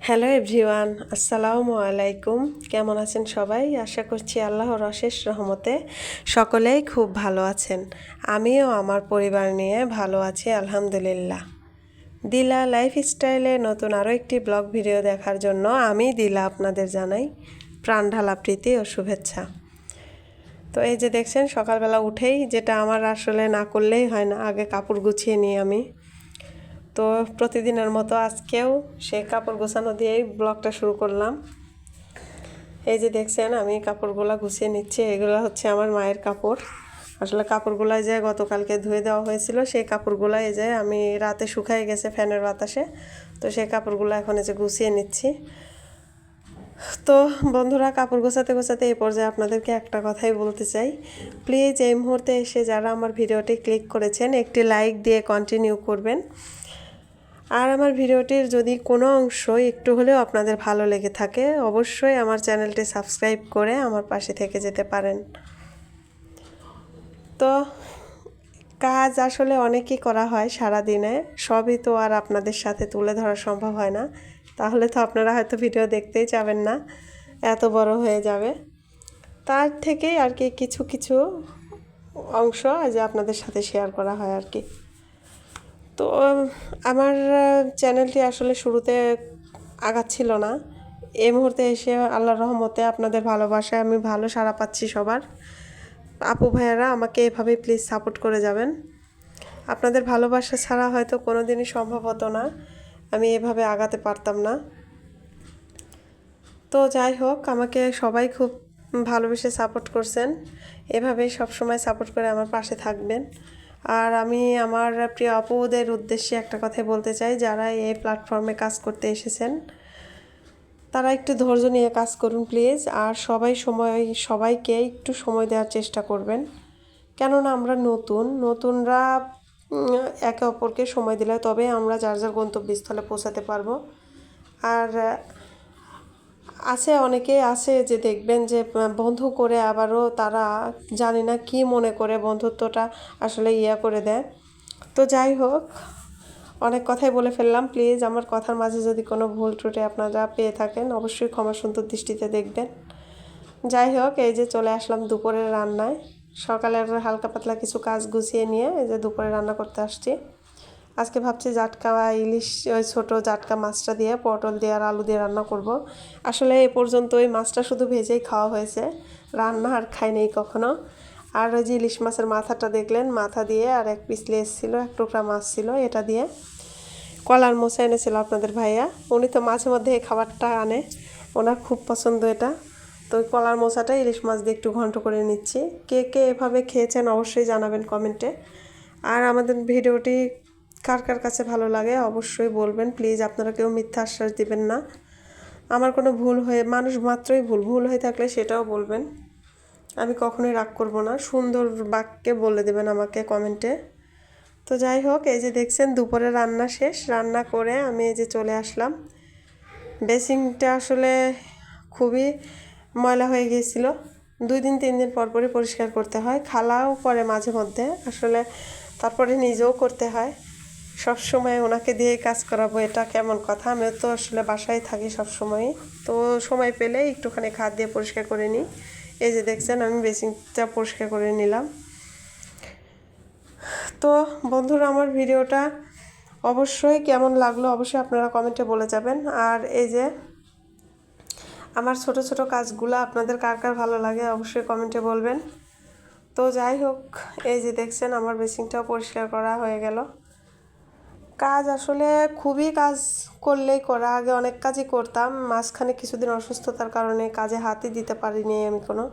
Hello everyone, আসসালামু আলাইকুম। কেমন আছেন সবাই? আশা করছি আল্লাহর অশেষ রহমতে সকলেই খুব ভালো আছেন। আমিও আমার পরিবার নিয়ে ভালো আছি আলহামদুলিল্লাহ। দিলা লাইফস্টাইলে নতুন আরও একটি ব্লগ ভিডিও দেখার জন্য আমি দিলা আপনাদের জানাই প্রাণ ঢালা প্রীতি ও শুভেচ্ছা। তো এই যে দেখছেন, সকালবেলা উঠেই যেটা আমার আসলে না করলেই হয় না, আগে কাপড় গুছিয়ে নিই আমি। তো প্রতিদিনের মতো আজকেও সেই কাপড় গোছানো দিয়েই ব্লগটা শুরু করলাম। এই যে দেখছেন, আমি কাপড়গুলো গুছিয়ে নিচ্ছি। এগুলো হচ্ছে আমার মায়ের কাপড়। আসলে কাপড়গুলো যে গতকালকে ধুয়ে দেওয়া হয়েছিল, সেই কাপড়গুলো এই যে আমি রাতে শুকায় গেছে ফ্যানের বাতাসে। তো সেই কাপড়গুলো এখন এই যে গুছিয়ে নিচ্ছি। তো বন্ধুরা, কাপড় গোছাতে গোছাতে এই পর্যায়ে আপনাদেরকে একটা কথাই বলতে চাই। প্লিজ এই মুহূর্তে এসে যারা আমার ভিডিওটি ক্লিক করেছেন, একটি লাইক দিয়ে কন্টিনিউ করবেন। আর আমার ভিডিওটির যদি কোনো অংশ একটু হলেও আপনাদের ভালো লেগে থাকে, অবশ্যই আমার চ্যানেলটি সাবস্ক্রাইব করে আমার পাশে থেকে যেতে পারেন। তো কাজ আসলে অনেকই করা হয় সারা দিনে, সবই তো আর আপনাদের সাথে তুলে ধরা সম্ভব হয় না। তাহলে তো আপনারা হয়তো ভিডিও দেখতেই চাবেন না, এত বড় হয়ে যাবে। তার থেকেই আর কি কিছু কিছু অংশ আজ আপনাদের সাথে শেয়ার করা হয় আর কি। তো আমার চ্যানেলটি আসলে শুরুতে আগাচ্ছিল না। এই মুহূর্তে এসে আল্লাহর রহমতে আপনাদের ভালোবাসায় আমি ভালো সাড়া পাচ্ছি সবার। আপু ভাইয়ারা আমাকে এভাবেই প্লিজ সাপোর্ট করে যাবেন। আপনাদের ভালোবাসা ছাড়া হয়তো কোনো দিনই সম্ভব হতো না, আমি এভাবে আগাতে পারতাম না। তো যাই হোক, আমাকে সবাই খুব ভালোবেসে সাপোর্ট করছেন। এভাবেই সবসময় সাপোর্ট করে আমার পাশে থাকবেন। আর আমি আমার প্রিয় আপুদের উদ্দেশ্যে একটা কথাই বলতে চাই, যারা এই প্ল্যাটফর্মে কাজ করতে এসেছেন তারা একটু ধৈর্য নিয়ে কাজ করুন প্লিজ। আর সবাইকে একটু সময় দেওয়ার চেষ্টা করবেন, কেননা আমরা নতুনরা একে অপরকে সময় দিলে তবে আমরা যার যার গন্তব্যস্থলে পৌঁছাতে পারবো। আর অনেকেই আছে যে দেখবেন যে বন্ধু করে আবারও তারা জানি না কি মনে করে বন্ধুত্বটা আসলে করে দেয়। তো যাই হোক, অনেক কথাই বলে ফেললাম। প্লিজ আমার কথার মাঝে যদি কোনো ভুল ত্রুটি আপনারা পেয়ে থাকেন, অবশ্যই ক্ষমা সুন্দর দৃষ্টিতে দেখবেন। যাই হোক, এই যে চলে আসলাম দুপুরের রান্নায়। সকালের হালকা পাতলা কিছু কাজ গুছিয়ে নিয়ে এই যে দুপুরে রান্না করতে আসছি। আজকে ভাবছি জাটকা ইলিশ, ওই ছোটো জাটকা মাছটা দিয়ে পটল দিয়ে আর আলু দিয়ে রান্না করব। আসলে এ পর্যন্ত ওই মাছটা শুধু ভেজেই খাওয়া হয়েছে, রান্না আর খাই নেই কখনো। আর ওই যে ইলিশ মাছের মাথাটা দেখলেন, মাথা দিয়ে আর এক পিস লেজ ছিল, এক টুকরা মাছ ছিল, এটা দিয়ে কলার মোচা এনেছিল আপনাদের ভাইয়া। উনি তো মাঝে মধ্যে এই খাবারটা আনে, ওনার খুব পছন্দ এটা। তো ওই কলার মোচাটা ইলিশ মাছ দিয়ে একটু ঘন্ট করে নিচ্ছি। কে কে এভাবে খেয়েছেন অবশ্যই জানাবেন কমেন্টে। আর আমাদের ভিডিওটি কার কার কাছে ভালো লাগে অবশ্যই বলবেন প্লিজ। আপনারা কেউ মিথ্যা আশ্বাস দিবেন না। আমার কোনো মানুষ মাত্রই ভুল হয়ে থাকলে সেটাও বলবেন, আমি কখনোই রাগ করব না। সুন্দর বাক্যে বলে দেবেন আমাকে কমেন্টে। তো যাই হোক, এই যে দেখছেন দুপুরে রান্না শেষ, রান্না করে আমি এই যে চলে আসলাম। বেসিংটা আসলে খুবই ময়লা হয়ে গিয়েছিল, 2-3 দিন পর পরই পরিষ্কার করতে হয়। খালাও করে মাঝে মধ্যে, আসলে তারপরে নিজেও করতে হয়। সব সময় ওনাকে দিয়েই কাজ করাবো, এটা কেমন কথা? আমি তো আসলে বাসায় থাকি সব সময়ই, তো সময় পেলে একটুখানি খাদ দিয়ে পরিষ্কার করে নিই। এই যে দেখছেন, আমি বেসিংটা পরিষ্কার করে নিলাম। তো বন্ধুরা, আমার ভিডিওটা অবশ্যই কেমন লাগলো অবশ্যই আপনারা কমেন্টে বলে যাবেন। আর এই যে আমার ছোট ছোট কাজগুলো আপনাদের কার কার ভালো লাগে অবশ্যই কমেন্টে বলবেন। তো যাই হোক, এই যে দেখছেন আমার বেসিংটাও পরিষ্কার করা হয়ে গেল। কাজ আসলে খুবই কাজ করলেই করা, আগে অনেক কাজই করতাম, মাঝখানে কিছুদিন অসুস্থতার কারণে কাজে হাতই দিতে পারিনি আমি কোনো।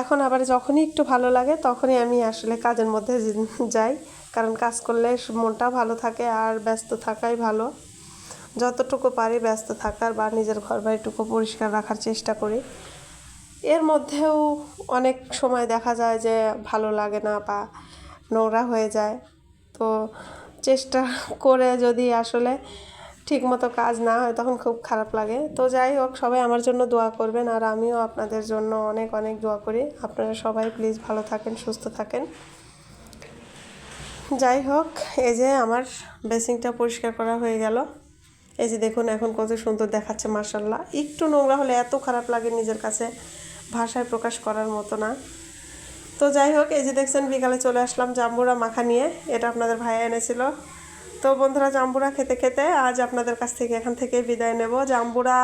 এখন আবার যখনই একটু ভালো লাগে তখনই আমি আসলে কাজের মধ্যে যাই, কারণ কাজ করলে মনটা ভালো থাকে আর ব্যস্ত থাকাই ভালো। যতটুকু পারি ব্যস্ত থাকার বা নিজের ঘর বাড়িটুকু পরিষ্কার রাখার চেষ্টা করি। এর মধ্যেও অনেক সময় দেখা যায় যে ভালো লাগে না বা নোংরা হয়ে যায়। তো চেষ্টা করে যদি আসলে ঠিকমতো কাজ না হয় তখন খুব খারাপ লাগে। তো যাই হোক, সবাই আমার জন্য দোয়া করবেন আর আমিও আপনাদের জন্য অনেক অনেক দোয়া করি। আপনারা সবাই প্লিজ ভালো থাকেন, সুস্থ থাকেন। যাই হোক, এই যে আমার বেসিংটা পরিষ্কার করা হয়ে গেল। এই যে দেখুন এখন কত সুন্দর দেখাচ্ছে মাশাল্লাহ। একটু নোংরা হলে এত খারাপ লাগে নিজের কাছে, ভাষায় প্রকাশ করার মতো না। তো যাই হোক, এই যে দেখছেন বিকালে চলে আসলাম জাম্বুরা মাখা নিয়ে, এটা আপনাদের ভাইয়া এনেছিল। তো বন্ধুরা, জাম্বুরা খেতে খেতে আজ আপনাদের কাছ থেকে এখান থেকে বিদায় নেব। জাম্বুরা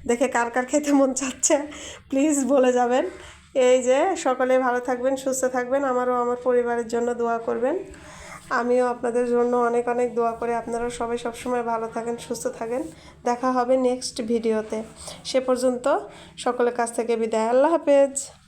দেখে কার কার খেতে মন চাচ্ছে প্লিজ বলে যাবেন। এই যে সকলে ভালো থাকবেন, সুস্থ থাকবেন, আমারও আমার পরিবারের জন্য দোয়া করবেন। আমিও আপনাদের জন্য অনেক অনেক দোয়া করি। আপনারাও সবাই সবসময় ভালো থাকেন, সুস্থ থাকেন। দেখা হবে নেক্সট ভিডিওতে। সে পর্যন্ত সকলের কাছ থেকে বিদায়। আল্লাহ হাফেজ।